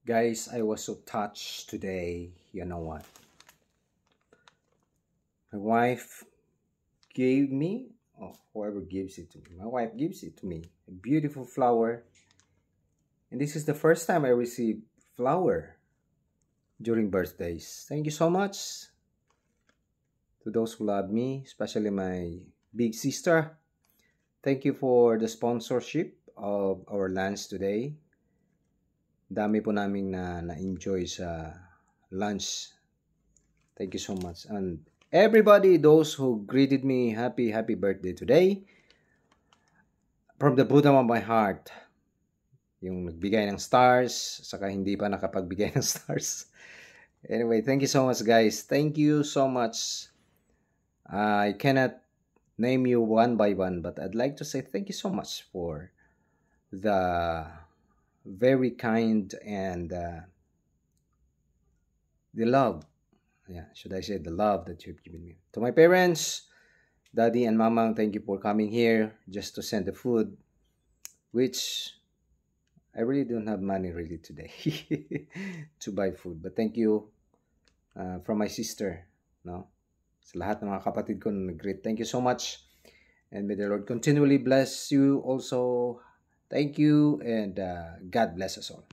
Guys, I was so touched today. You know what? My wife gave me, or whoever gives it to me, my wife gives it to me, a beautiful flower. And this is the first time I received flower during birthdays. Thank you so much to those who love me, especially my big sister. Thank you for the sponsorship of our lunch today. Dami po naming na-enjoy sa lunch. Thank you so much. And everybody, those who greeted me, happy birthday today. From the bottom of my heart, yung nagbigay ng stars, saka hindi pa nakapagbigay ng stars. Anyway, thank you so much, guys. Thank you so much. I cannot name you one by one, but I'd like to say thank you so much for the very kind and the love. Yeah, should I say the love that you've given me. To my parents, Daddy and Mama, thank you for coming here just to send the food, which I really don't have money really today to buy food. But thank you from my sister, no? Sa lahat ng mga kapatid ko na nag-greet. Thank you so much. And may the Lord continually bless you also. Thank you and God bless us all.